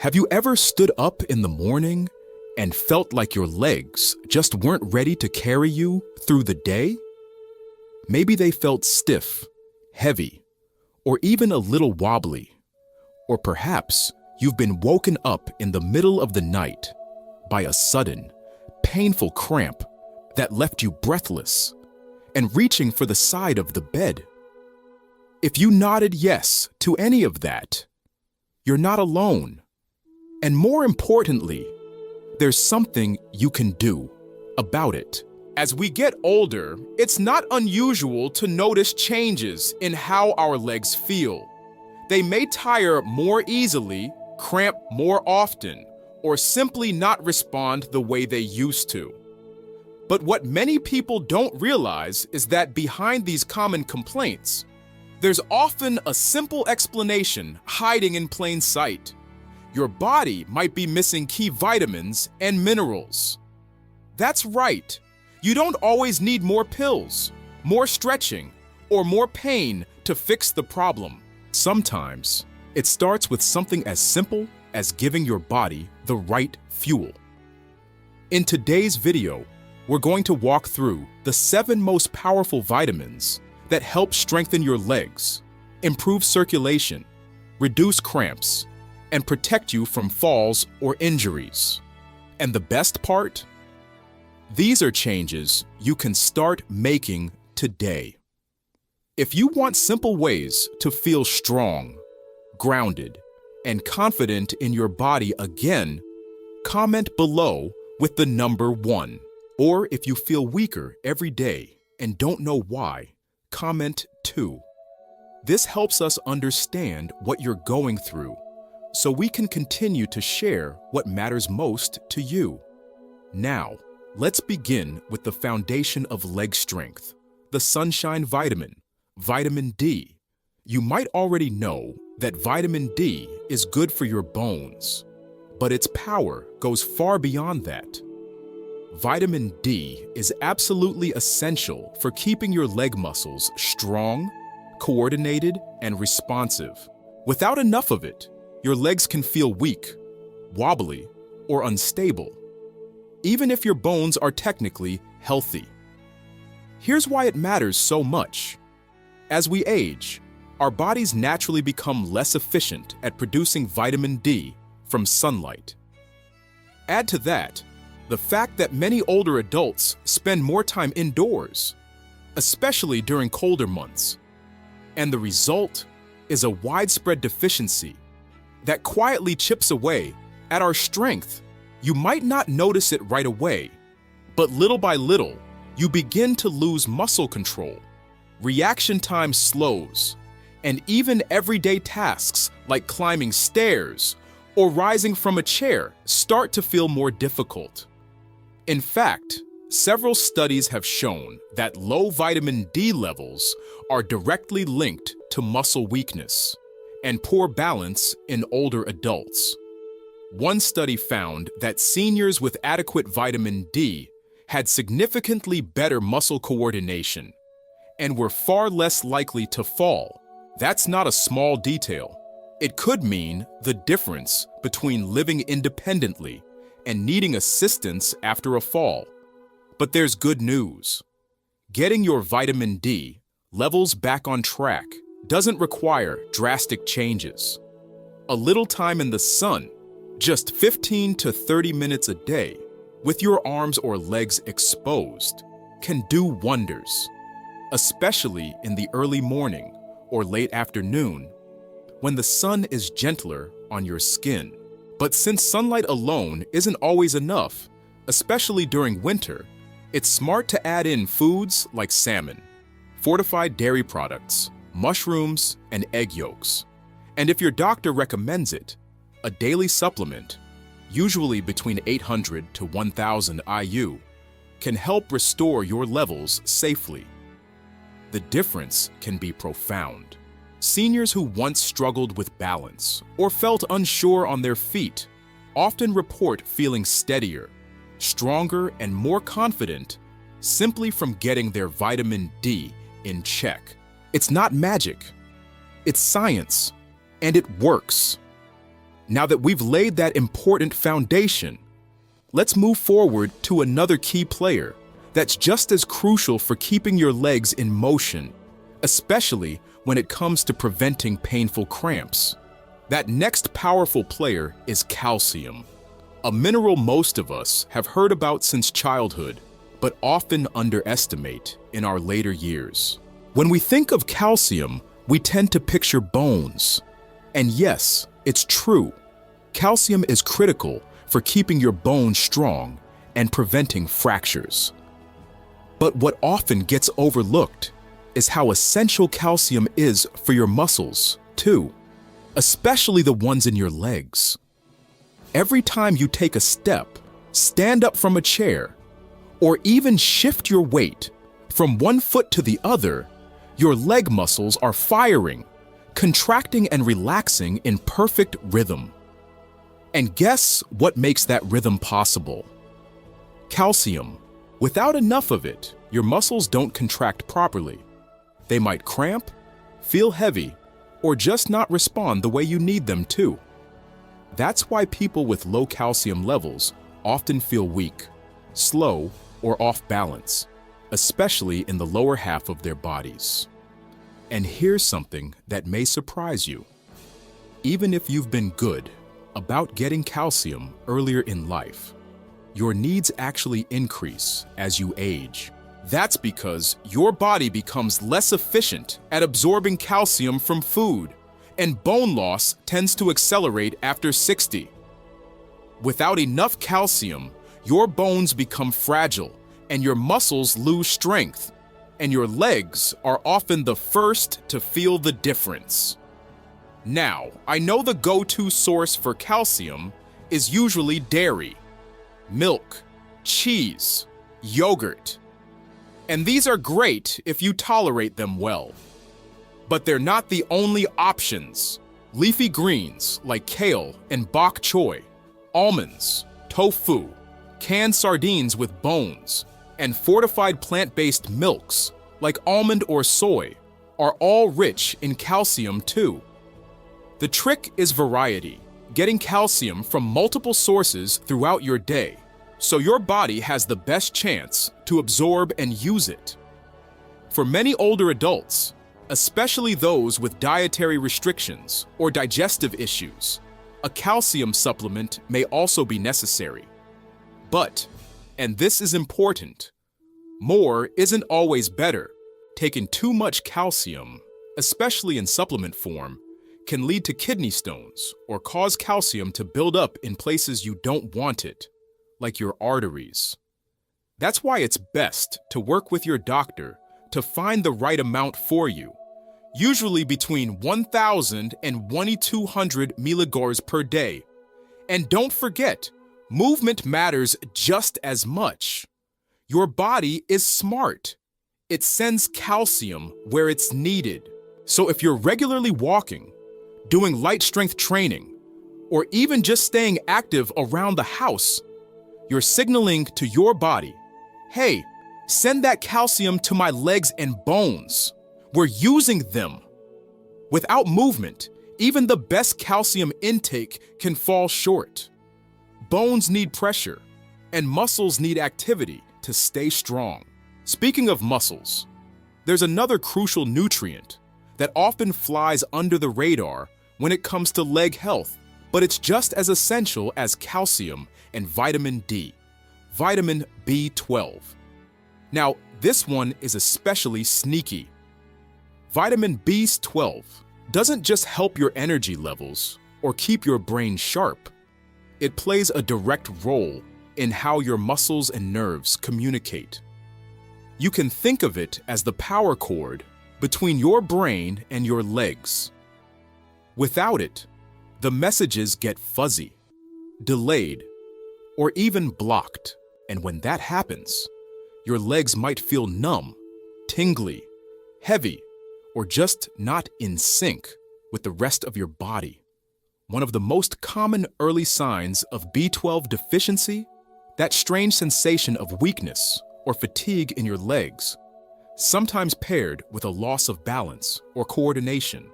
Have you ever stood up in the morning and felt like your legs just weren't ready to carry you through the day? Maybe they felt stiff, heavy, or even a little wobbly. Or perhaps you've been woken up in the middle of the night by a sudden, painful cramp that left you breathless and reaching for the side of the bed. If you nodded yes to any of that, you're not alone. And more importantly, there's something you can do about it. As we get older, it's not unusual to notice changes in how our legs feel. They may tire more easily, cramp more often, or simply not respond the way they used to. But what many people don't realize is that behind these common complaints, there's often a simple explanation hiding in plain sight. Your body might be missing key vitamins and minerals. That's right. You don't always need more pills, more stretching, or more pain to fix the problem. Sometimes it starts with something as simple as giving your body the right fuel. In today's video, we're going to walk through the 7 most powerful vitamins that help strengthen your legs, improve circulation, reduce cramps, and protect you from falls or injuries. And the best part? These are changes you can start making today. If you want simple ways to feel strong, grounded, and confident in your body again, comment below with the number 1. Or if you feel weaker every day and don't know why, comment 2. This helps us understand what you're going through, so we can continue to share what matters most to you. Now, let's begin with the foundation of leg strength, the sunshine vitamin, vitamin D. You might already know that vitamin D is good for your bones, but its power goes far beyond that. Vitamin D is absolutely essential for keeping your leg muscles strong, coordinated, and responsive. Without enough of it, your legs can feel weak, wobbly, or unstable, even if your bones are technically healthy. Here's why it matters so much. As we age, our bodies naturally become less efficient at producing vitamin D from sunlight. Add to that the fact that many older adults spend more time indoors, especially during colder months, and the result is a widespread deficiency that quietly chips away at our strength. You might not notice it right away, but little by little, you begin to lose muscle control. Reaction time slows, and even everyday tasks like climbing stairs or rising from a chair start to feel more difficult. In fact, several studies have shown that low vitamin D levels are directly linked to muscle weakness and poor balance in older adults. One study found that seniors with adequate vitamin D had significantly better muscle coordination and were far less likely to fall. That's not a small detail. It could mean the difference between living independently and needing assistance after a fall. But there's good news. Getting your vitamin D levels back on track doesn't require drastic changes. A little time in the sun, just 15 to 30 minutes a day, with your arms or legs exposed, can do wonders, especially in the early morning or late afternoon, when the sun is gentler on your skin. But since sunlight alone isn't always enough, especially during winter, it's smart to add in foods like salmon, fortified dairy products, mushrooms, and egg yolks. And if your doctor recommends it, a daily supplement, usually between 800 to 1000 IU, can help restore your levels safely. The difference can be profound. Seniors who once struggled with balance or felt unsure on their feet often report feeling steadier, stronger, and more confident simply from getting their vitamin D in check. It's not magic. It's science, and it works. Now that we've laid that important foundation, let's move forward to another key player that's just as crucial for keeping your legs in motion, especially when it comes to preventing painful cramps. That next powerful player is calcium, a mineral most of us have heard about since childhood, but often underestimate in our later years. When we think of calcium, we tend to picture bones. And yes, it's true. Calcium is critical for keeping your bones strong and preventing fractures. But what often gets overlooked is how essential calcium is for your muscles, too, especially the ones in your legs. Every time you take a step, stand up from a chair, or even shift your weight from one foot to the other, your leg muscles are firing, contracting and relaxing in perfect rhythm. And guess what makes that rhythm possible? Calcium. Without enough of it, your muscles don't contract properly. They might cramp, feel heavy, or just not respond the way you need them to. That's why people with low calcium levels often feel weak, slow, or off balance, especially in the lower half of their bodies. And here's something that may surprise you. Even if you've been good about getting calcium earlier in life, your needs actually increase as you age. That's because your body becomes less efficient at absorbing calcium from food, and bone loss tends to accelerate after 60. Without enough calcium, your bones become fragile and your muscles lose strength, and your legs are often the first to feel the difference. Now, I know the go-to source for calcium is usually dairy, milk, cheese, yogurt. And these are great if you tolerate them well. But they're not the only options. Leafy greens like kale and bok choy, almonds, tofu, canned sardines with bones, and fortified plant-based milks like almond or soy are all rich in calcium too. The trick is variety, getting calcium from multiple sources throughout your day, so your body has the best chance to absorb and use it. For many older adults, especially those with dietary restrictions or digestive issues, a calcium supplement may also be necessary. But, and this is important, more isn't always better. Taking too much calcium, especially in supplement form, can lead to kidney stones or cause calcium to build up in places you don't want it, like your arteries. That's why it's best to work with your doctor to find the right amount for you, usually between 1,000 and 2,200 milligauss per day. And don't forget, movement matters just as much. Your body is smart. It sends calcium where it's needed. So if you're regularly walking, doing light strength training, or even just staying active around the house, you're signaling to your body, hey, send that calcium to my legs and bones. We're using them. Without movement, even the best calcium intake can fall short. Bones need pressure, and muscles need activity to stay strong. Speaking of muscles, there's another crucial nutrient that often flies under the radar when it comes to leg health, but it's just as essential as calcium and vitamin D, vitamin B12. Now, this one is especially sneaky. Vitamin B12 doesn't just help your energy levels or keep your brain sharp. It plays a direct role in how your muscles and nerves communicate. You can think of it as the power cord between your brain and your legs. Without it, the messages get fuzzy, delayed, or even blocked. And when that happens, your legs might feel numb, tingly, heavy, or just not in sync with the rest of your body. One of the most common early signs of B12 deficiency, that strange sensation of weakness or fatigue in your legs, sometimes paired with a loss of balance or coordination.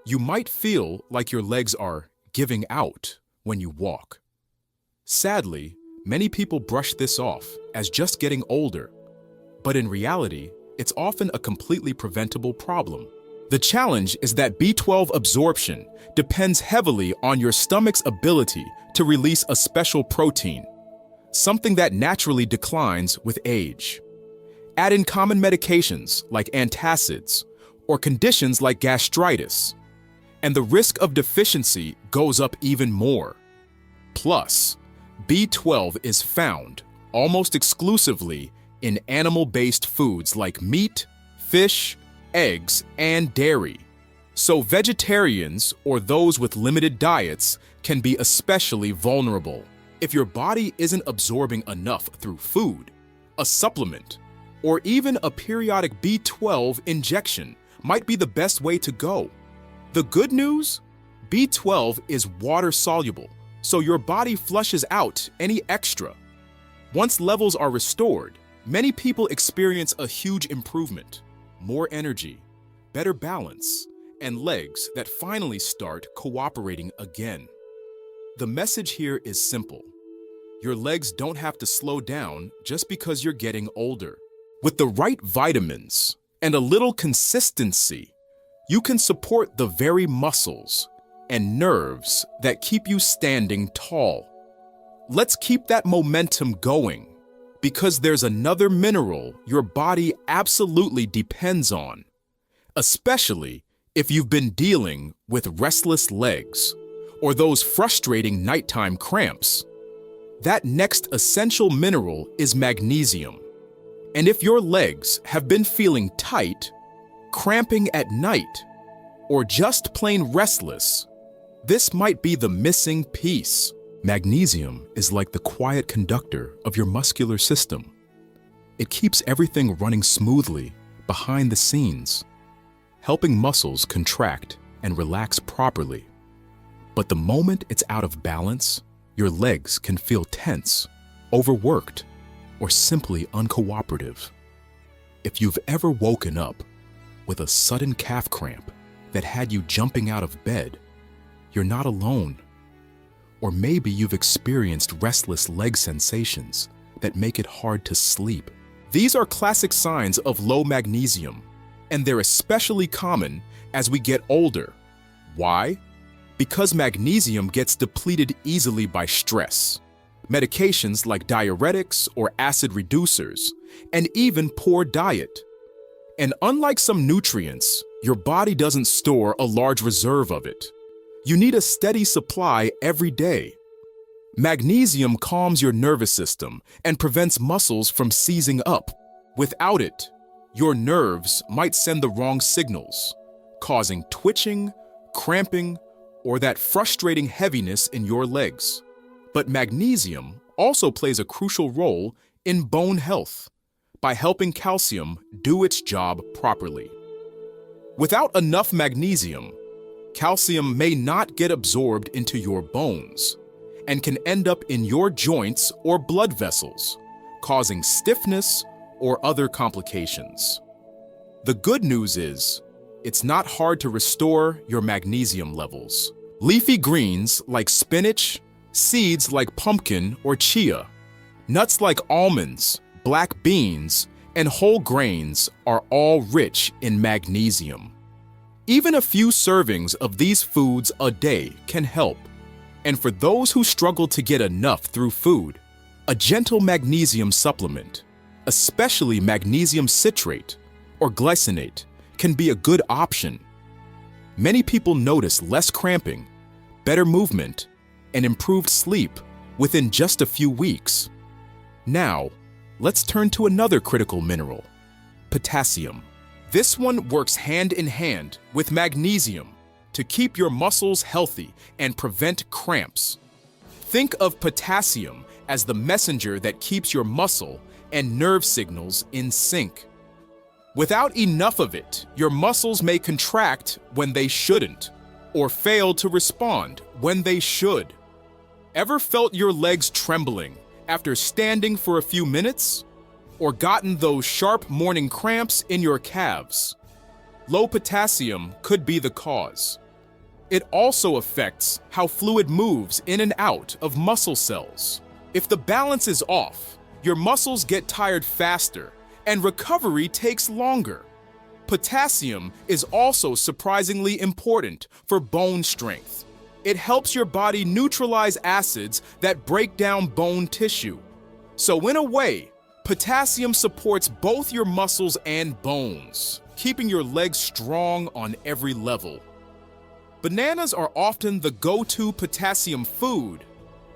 You might feel like your legs are giving out when you walk. Sadly, many people brush this off as just getting older, but in reality, it's often a completely preventable problem. The challenge is that B12 absorption depends heavily on your stomach's ability to release a special protein, something that naturally declines with age. Add in common medications like antacids or conditions like gastritis, and the risk of deficiency goes up even more. Plus, B12 is found almost exclusively in animal-based foods like meat, fish, eggs, and dairy. So vegetarians or those with limited diets can be especially vulnerable. If your body isn't absorbing enough through food, a supplement, or even a periodic B12 injection might be the best way to go. The good news? B12 is water-soluble, so your body flushes out any extra. Once levels are restored, many people experience a huge improvement, more energy, better balance, and legs that finally start cooperating again. The message here is simple. Your legs don't have to slow down just because you're getting older. With the right vitamins and a little consistency, you can support the very muscles and nerves that keep you standing tall. Let's keep that momentum going, because there's another mineral your body absolutely depends on, especially if you've been dealing with restless legs or those frustrating nighttime cramps. That next essential mineral is magnesium. And if your legs have been feeling tight, cramping at night, or just plain restless, this might be the missing piece. Magnesium is like the quiet conductor of your muscular system. It keeps everything running smoothly behind the scenes, helping muscles contract and relax properly. But the moment it's out of balance, your legs can feel tense, overworked, or simply uncooperative. If you've ever woken up with a sudden calf cramp that had you jumping out of bed, you're not alone. Or maybe you've experienced restless leg sensations that make it hard to sleep. These are classic signs of low magnesium, and they're especially common as we get older. Why? Because magnesium gets depleted easily by stress, medications like diuretics or acid reducers, and even poor diet. And unlike some nutrients, your body doesn't store a large reserve of it. You need a steady supply every day. Magnesium calms your nervous system and prevents muscles from seizing up. Without it, your nerves might send the wrong signals, causing twitching, cramping, or that frustrating heaviness in your legs. But magnesium also plays a crucial role in bone health by helping calcium do its job properly. Without enough magnesium, calcium may not get absorbed into your bones and can end up in your joints or blood vessels, causing stiffness or other complications. The good news is, it's not hard to restore your magnesium levels. Leafy greens like spinach, seeds like pumpkin or chia, nuts like almonds, black beans, and whole grains are all rich in magnesium. Even a few servings of these foods a day can help. And for those who struggle to get enough through food, a gentle magnesium supplement, especially magnesium citrate or glycinate, can be a good option. Many people notice less cramping, better movement, and improved sleep within just a few weeks. Now, let's turn to another critical mineral, potassium. This one works hand in hand with magnesium to keep your muscles healthy and prevent cramps. Think of potassium as the messenger that keeps your muscle and nerve signals in sync. Without enough of it, your muscles may contract when they shouldn't, or fail to respond when they should. Ever felt your legs trembling after standing for a few minutes? Or gotten those sharp morning cramps in your calves? Low potassium could be the cause. It also affects how fluid moves in and out of muscle cells. If the balance is off, your muscles get tired faster and recovery takes longer. Potassium is also surprisingly important for bone strength. It helps your body neutralize acids that break down bone tissue. So in a way, potassium supports both your muscles and bones, keeping your legs strong on every level. Bananas are often the go-to potassium food,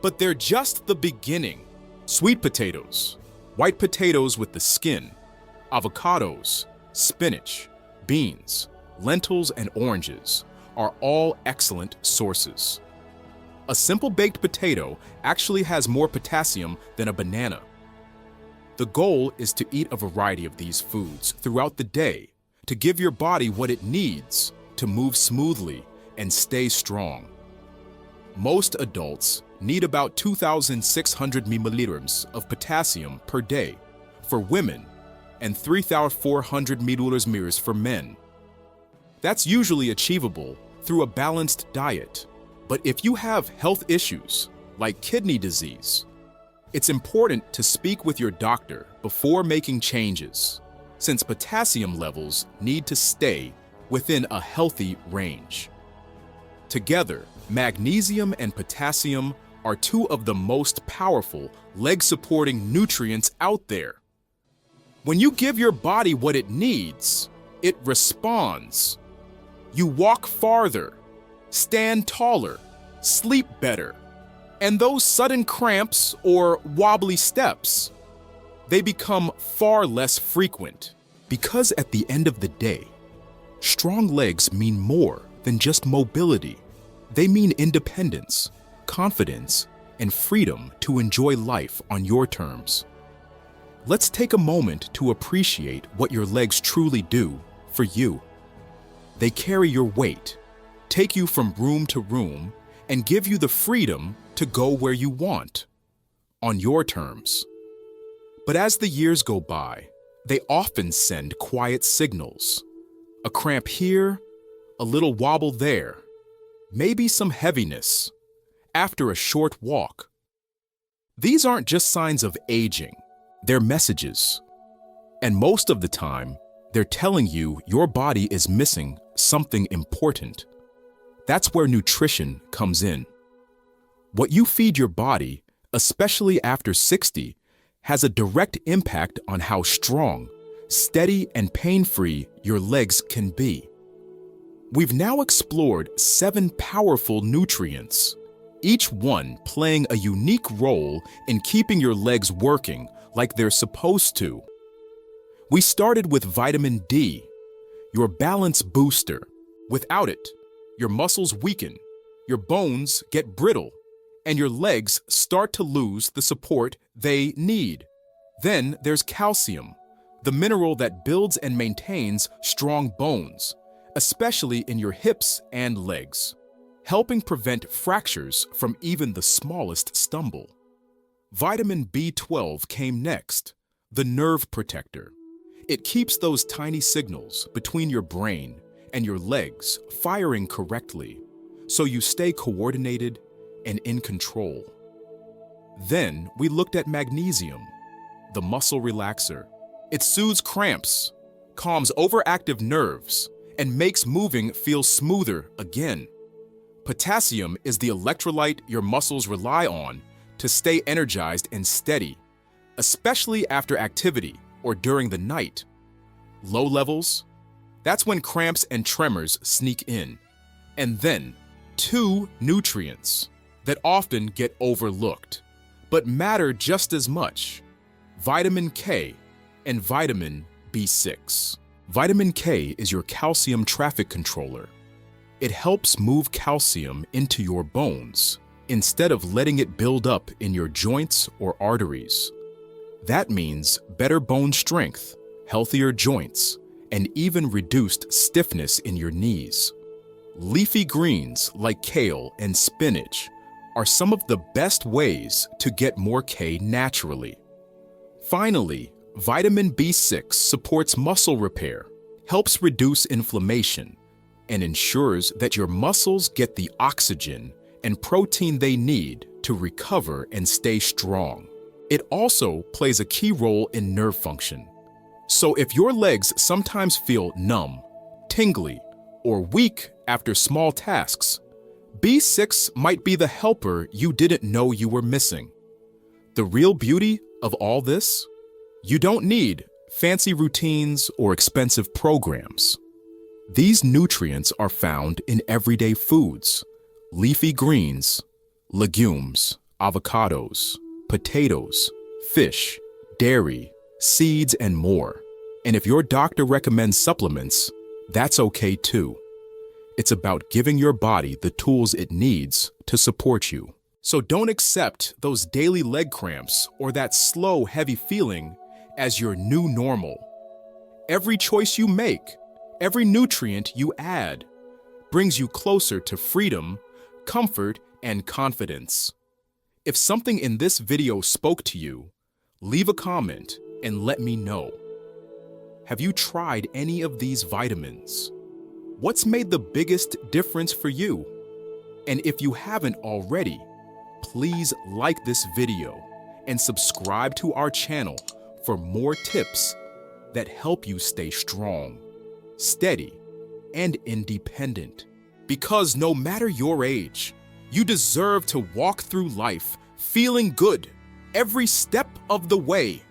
but they're just the beginning. Sweet potatoes, white potatoes with the skin, avocados, spinach, beans, lentils, and oranges are all excellent sources. A simple baked potato actually has more potassium than a banana. The goal is to eat a variety of these foods throughout the day to give your body what it needs to move smoothly and stay strong. Most adults need about 2,600 milliliters of potassium per day for women and 3,400 milliliters for men. That's usually achievable through a balanced diet. But if you have health issues like kidney disease, it's important to speak with your doctor before making changes, since potassium levels need to stay within a healthy range. Together, magnesium and potassium are two of the most powerful leg-supporting nutrients out there. When you give your body what it needs, it responds. You walk farther, stand taller, sleep better, and those sudden cramps or wobbly steps, they become far less frequent. Because at the end of the day, strong legs mean more than just mobility. They mean independence, confidence, and freedom to enjoy life on your terms. Let's take a moment to appreciate what your legs truly do for you. They carry your weight, take you from room to room, and give you the freedom to go where you want, on your terms. But as the years go by, they often send quiet signals. A cramp here, a little wobble there, maybe some heaviness after a short walk. These aren't just signs of aging. They're messages. And most of the time, they're telling you your body is missing something important. That's where nutrition comes in. What you feed your body, especially after 60, has a direct impact on how strong, steady, and pain-free your legs can be. We've now explored 7 powerful nutrients, each one playing a unique role in keeping your legs working like they're supposed to. We started with vitamin D, your balance booster. Without it, your muscles weaken, your bones get brittle, and your legs start to lose the support they need. Then there's calcium, the mineral that builds and maintains strong bones, especially in your hips and legs, helping prevent fractures from even the smallest stumble. Vitamin B12 came next, the nerve protector. It keeps those tiny signals between your brain and your legs firing correctly, so you stay coordinated and in control. Then we looked at magnesium, the muscle relaxer. It soothes cramps, calms overactive nerves, and makes moving feel smoother again. Potassium is the electrolyte your muscles rely on to stay energized and steady, especially after activity or during the night. Low levels? That's when cramps and tremors sneak in. And then, 2 nutrients that often get overlooked, but matter just as much: vitamin K and vitamin B6. Vitamin K is your calcium traffic controller. It helps move calcium into your bones instead of letting it build up in your joints or arteries. That means better bone strength, healthier joints, and even reduced stiffness in your knees. Leafy greens like kale and spinach are some of the best ways to get more K naturally. Finally, vitamin B6 supports muscle repair, helps reduce inflammation, and ensures that your muscles get the oxygen and protein they need to recover and stay strong. It also plays a key role in nerve function. So if your legs sometimes feel numb, tingly, or weak after small tasks, B6 might be the helper you didn't know you were missing. The real beauty of all this? You don't need fancy routines or expensive programs. These nutrients are found in everyday foods, leafy greens, legumes, avocados, potatoes, fish, dairy, seeds, and more. And if your doctor recommends supplements, that's okay too. It's about giving your body the tools it needs to support you. So don't accept those daily leg cramps or that slow, heavy feeling as your new normal. Every choice you make, every nutrient you add, brings you closer to freedom, comfort, and confidence. If something in this video spoke to you, leave a comment and let me know. Have you tried any of these vitamins? What's made the biggest difference for you? And if you haven't already, please like this video and subscribe to our channel for more tips that help you stay strong, steady, and independent. Because no matter your age, you deserve to walk through life feeling good every step of the way.